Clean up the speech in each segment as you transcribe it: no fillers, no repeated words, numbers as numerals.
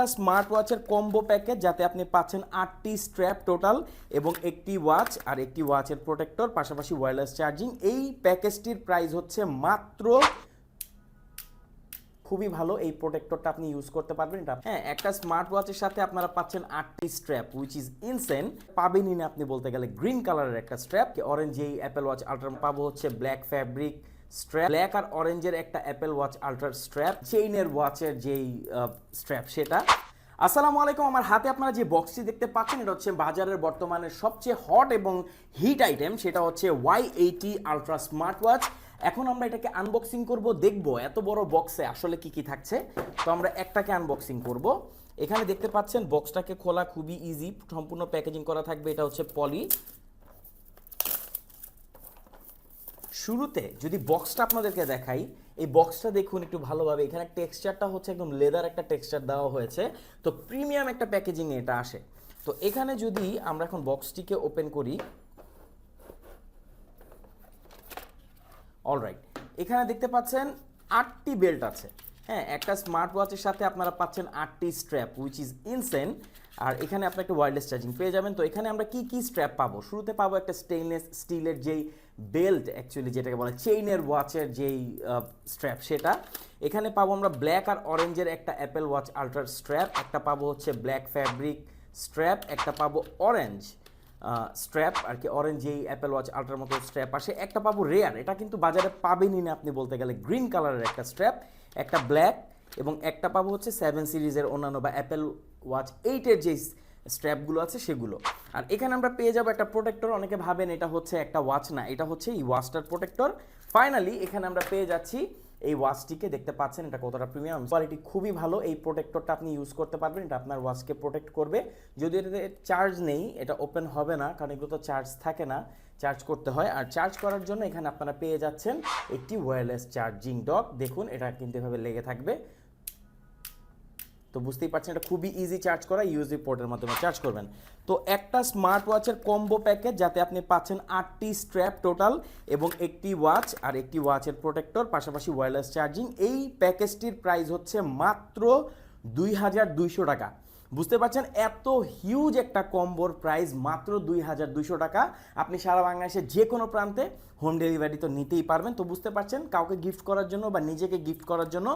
একটা smart ওয়াচের combo package, যাতে আপনি পাচ্ছেন 8টি স্ট্র্যাপ টোটাল এবং একটি ওয়াচ আর একটি ওয়াচের প্রোটেক্টর, পাশাপাশি ওয়্যারলেস চার্জিং। এই প্যাকেজটির প্রাইস হচ্ছে মাত্র, খুবই ভালো, এই প্রোটেক্টরটা আপনি ইউজ করতে পারবেন। হ্যাঁ, একটা স্মার্ট ওয়াচের সাথে আপনারা পাচ্ছেন 8টি স্ট্র্যাপ, উইচ ইজ ইনসেন। পাবেনই না আপনি বলতে গেলে গ্রিন কালারের একটা স্ট্র্যাপ। অরেঞ্জ এই অ্যাপেল ওয়াচ আল্ট্রা পাবো হচ্ছে ব্ল্যাক ফ্যাব্রিক স্ট্র্যাপ, ব্ল্যাক আর অরেঞ্জের একটা অ্যাপেল ওয়াচ আল্ট্রার স্ট্র্যাপ, চেইনের ওয়াচের যেই স্ট্র্যাপ সেটা। আসসালামু আলাইকুম। আমার হাতে আপনারা যে বক্সটি দেখতে পাচ্ছেন, এটা হচ্ছে বাজারের বর্তমানে সবচেয়ে হট এবং হিট আইটেম, সেটা হচ্ছে Y80 আল্ট্রা স্মার্ট ওয়াচ। এখন আমরা এটাকে আনবক্সিং করব, দেখব এত বড় বক্সে আসলে কি কি থাকছে। তো আমরা একটাকে আনবক্সিং করব। এখানে দেখতে পাচ্ছেন বক্সটাকে খোলা খুবই ইজি, সম্পূর্ণ প্যাকেজিং করা থাকবে। এটা হচ্ছে পলি। শুরুতে যদি বক্সটা আপনাদেরকে দেখাই, এই বক্সটা দেখুন একটু ভালোভাবে। এখানে টেক্সচারটা হচ্ছে একদম লেদার একটা টেক্সচার দেওয়া হয়েছে, তো প্রিমিয়াম একটা প্যাকেজিংয়ে এটা আসে। তো এখানে যদি আমরা এখন বক্সটিকে ওপেন করি, অলরাইট, এখানে দেখতে পাচ্ছেন 8টি বেল্ট আছে। হ্যাঁ, একটা স্মার্ট ওয়াচের সাথে আপনারা পাচ্ছেন 8টি স্ট্র্যাপ, উইচ ইজ ইনসেন। আর এখানে আপনি একটা ওয়্যারলেস চার্জিং পেয়ে যাবেন। তো এখানে আমরা কি কি স্ট্র্যাপ পাবো? শুরুতে পাবো একটা স্টেইনলেস স্টিলের যেই বেল্ট, অ্যাকচুয়ালি যেটাকে বলে চেইনের ওয়াচের যেই স্ট্র্যাপ সেটা। এখানে পাবো আমরা ব্ল্যাক আর অরেঞ্জের একটা অ্যাপেল ওয়াচ আল্ট্রার স্ট্র্যাপ, একটা পাবো হচ্ছে ব্ল্যাক ফ্যাব্রিক স্ট্র্যাপ, একটা পাবো অরেঞ্জ স্ট্র্যাপ আর কি, অরেঞ্জ এই অ্যাপেল ওয়াচ আল্ট্রার মতো স্ট্র্যাপ আসে। একটা পাবো রেয়ার, এটা কিন্তু বাজারে পাবেনই না আপনি বলতে গেলে, গ্রিন কালারের একটা স্ট্র্যাপ, একটা ব্ল্যাক, এবং একটা পাবো হচ্ছে 7 সিরিজের অন্যান্য বা অ্যাপেল ওয়াচ 8-এর যে স্ট্র্যাপগুলো আছে সেগুলো। আর এখানে আমরা পেয়ে যাবো একটা প্রোটেক্টর। অনেকে ভাবেন এটা হচ্ছে একটা ওয়াচ, না, এটা হচ্ছে এই ওয়াচটার প্রোটেক্টর। ফাইনালি এখানে আমরা পেয়ে যাচ্ছি এই ওয়াচটিকে, দেখতে পাচ্ছেন এটা কতটা প্রিমিয়াম, কোয়ালিটি খুবই ভালো। এই প্রোটেক্টরটা আপনি ইউজ করতে পারবেন, এটা আপনার ওয়াচকে প্রোটেক্ট করবে। যদি এটাতে চার্জ নেই, এটা ওপেন হবে না, কারণ এগুলো তো চার্জ থাকে না, চার্জ করতে হয়। আর চার্জ করার জন্য এখানে আপনারা পেয়ে যাচ্ছেন একটি ওয়্যারলেস চার্জিং ডক। দেখুন এটা কিন্তু এভাবে লেগে থাকবে, তো বুঝতেই পারছেন এটা খুবই ইজি চার্জ করা, ইউএসবি পোর্টের মাধ্যমে চার্জ করবেন। তো একটা স্মার্ট ওয়াচের কম্বো প্যাকেজ, যাতে আপনি পাচ্ছেন 8টি স্ট্র্যাপ টোটাল এবং একটি ওয়াচ আর একটি ওয়াচের প্রোটেক্টর, পাশাপাশি ওয়্যারলেস চার্জিং। এই প্যাকেজটির প্রাইস হচ্ছে মাত্র 2200 টাকা। বুঝতে পারছেন এত হিউজ একটা কম্বোর প্রাইস মাত্র 2200 টাকা। আপনি সারা বাংলাদেশের যে কোনো প্রান্তে হোম ডেলিভারি তো নিতেই পারবেন। তো বুঝতে পারছেন কাউকে গিফট করার জন্য বা নিজেকে গিফট করার জন্য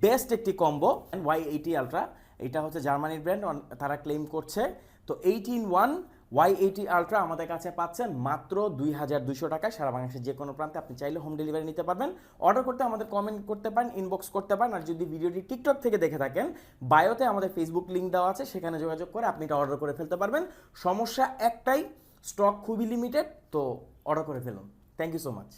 বেস্ট একটি কম্বো Y80 আলট্রা। এটা হচ্ছে জার্মানির ব্র্যান্ড, তারা ক্লেম করছে। তো 8-in-1 Y80 আলট্রা আমাদের কাছে পাচ্ছেন মাত্র 2200 টাকায়। সারা বাংলাদেশের যে কোনো প্রান্তে আপনি চাইলে হোম ডেলিভারি নিতে পারবেন। অর্ডার করতে আমাদের কমেন্ট করতে পারেন, ইনবক্স করতে পারেন। আর যদি ভিডিওটি টিকটক থেকে দেখে থাকেন, বায়োতে আমাদের ফেসবুক লিঙ্ক দেওয়া আছে, সেখানে যোগাযোগ করে আপনি এটা অর্ডার করে ফেলতে পারবেন। সমস্যা একটাই, স্টক খুবই লিমিটেড, তো অর্ডার করে ফেলুন। Thank you so much.